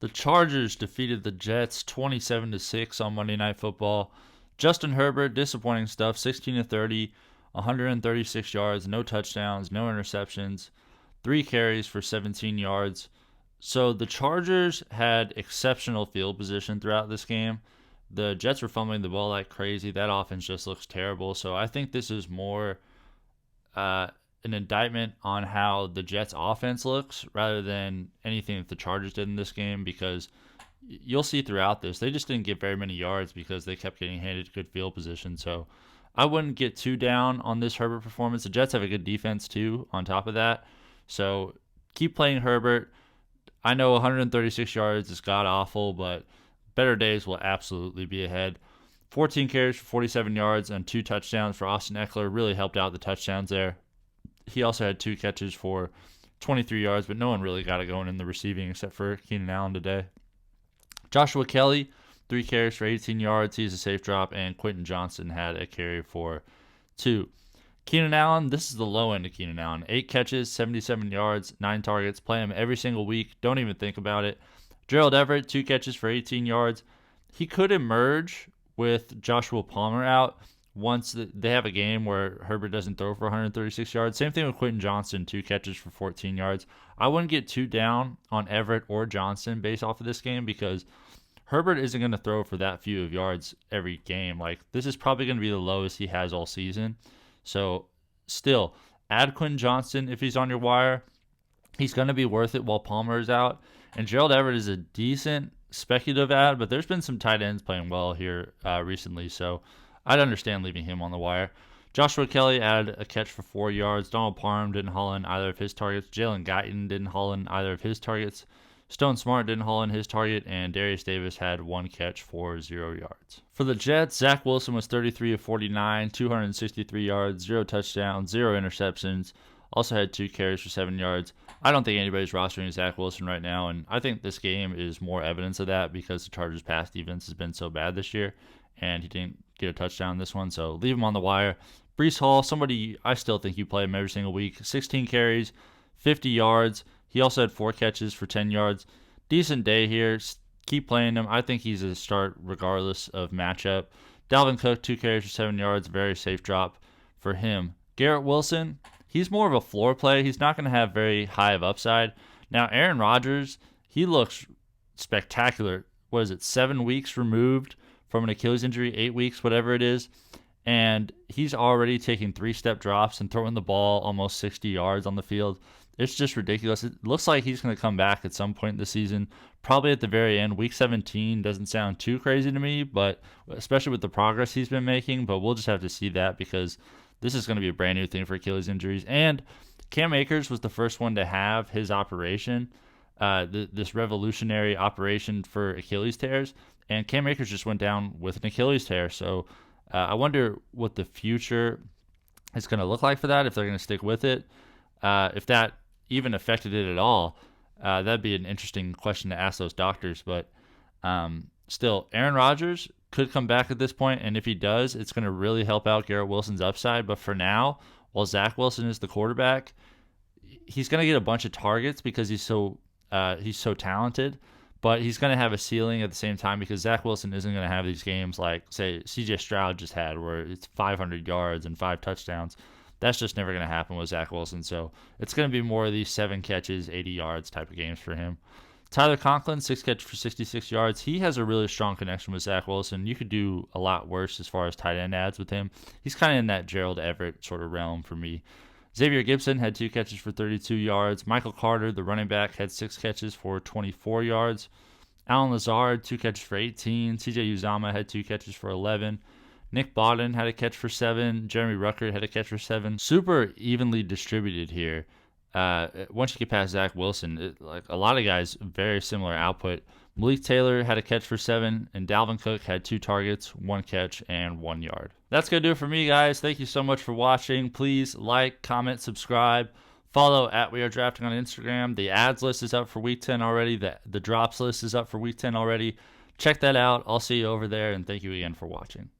The Chargers defeated the Jets 27-6 on Monday Night Football. Justin Herbert, disappointing stuff, 16 of 30, 136 yards, no touchdowns, no interceptions, 3 carries for 17 yards. So the Chargers had exceptional field position throughout this game. The Jets were fumbling the ball like crazy. That offense just looks terrible. So I think this is more an indictment on how the Jets offense looks rather than anything that the Chargers did in this game, because you'll see throughout this, they just didn't get very many yards because they kept getting handed good field position. So I wouldn't get too down on this Herbert performance. The Jets have a good defense too on top of that. So keep playing Herbert. I know 136 yards is god-awful, but better days will absolutely be ahead. 14 carries for 47 yards and 2 touchdowns for Austin Ekeler really helped out the touchdowns there. He also had 2 catches for 23 yards, but no one really got it going in the receiving except for Keenan Allen today. Joshua Kelley, 3 carries for 18 yards. He's a safe drop, and Quentin Johnston had a carry for 2. Keenan Allen, this is the low end of Keenan Allen. 8 catches, 77 yards, 9 targets. Play him every single week. Don't even think about it. Gerald Everett, 2 catches for 18 yards. He could emerge with Joshua Palmer out once they have a game where Herbert doesn't throw for 136 yards. Same thing with Quentin Johnston, 2 catches for 14 yards. I wouldn't get too down on Everett or Johnston based off of this game because Herbert isn't going to throw for that few of yards every game. Like, this is probably going to be the lowest he has all season. So, still, add Quentin Johnston if he's on your wire. He's going to be worth it while Palmer is out. And Gerald Everett is a decent speculative ad, but there's been some tight ends playing well here recently, so I'd understand leaving him on the wire. Joshua Kelley added a catch for 4 yards. Donald Parham didn't haul in either of his targets. Jalen Guyton didn't haul in either of his targets. Stone Smart didn't haul in his target, and Darius Davis had 1 catch for 0 yards. For the Jets, Zach Wilson was 33 of 49, 263 yards, 0 touchdowns, 0 interceptions. Also had 2 carries for 7 yards. I don't think anybody's rostering Zach Wilson right now, and I think this game is more evidence of that because the Chargers' pass defense has been so bad this year, and he didn't get a touchdown in this one, so leave him on the wire. Breece Hall, somebody I still think you play him every single week. 16 carries, 50 yards. He also had 4 catches for 10 yards. Decent day here. Keep playing him. I think he's a start regardless of matchup. Dalvin Cook, 2 carries for 7 yards. Very safe drop for him. Garrett Wilson, he's more of a floor play. He's not going to have very high of upside. Now, Aaron Rodgers, he looks spectacular. What is it, 7 weeks removed from an Achilles injury, 8 weeks, whatever it is. And he's already taking 3-step drops and throwing the ball almost 60 yards on the field. It's just ridiculous. It looks like he's going to come back at some point in the season, probably at the very end. Week 17 doesn't sound too crazy to me, but especially with the progress he's been making. But we'll just have to see that because this is going to be a brand new thing for Achilles injuries. And Cam Akers was the first one to have his operation, this revolutionary operation for Achilles tears. And Cam Akers just went down with an Achilles tear. So I wonder what the future is going to look like for that, if they're going to stick with it. If that even affected it at all, that'd be an interesting question to ask those doctors. But still, Aaron Rodgers could come back at this point, and if he does, it's going to really help out Garrett Wilson's upside. But for now, while Zach Wilson is the quarterback, he's going to get a bunch of targets because he's so talented. But he's going to have a ceiling at the same time because Zach Wilson isn't going to have these games like, say, C.J. Stroud just had where it's 500 yards and 5 touchdowns. That's just never going to happen with Zach Wilson. So it's going to be more of these 7 catches, 80 yards type of games for him. Tyler Conklin, 6 catches for 66 yards. He has a really strong connection with Zach Wilson. You could do a lot worse as far as tight end ads with him. He's kind of in that Gerald Everett sort of realm for me. Xavier Gibson had 2 catches for 32 yards. Michael Carter, the running back, had 6 catches for 24 yards. Alan Lazard, 2 catches for 18. CJ Uzomah had 2 catches for 11. Nick Bawden had a catch for 7. Jeremy Ruckert had a catch for 7. Super evenly distributed here. Once you get past Zach Wilson, like a lot of guys, very similar output. Malik Taylor had a catch for 7, and Dalvin Cook had 2 targets, 1 catch, and 1 yard. That's going to do it for me, guys. Thank you so much for watching. Please like, comment, subscribe. Follow at We Are Drafting on Instagram. The ads list is up for Week 10 already. The drops list is up for Week 10 already. Check that out. I'll see you over there, and thank you again for watching.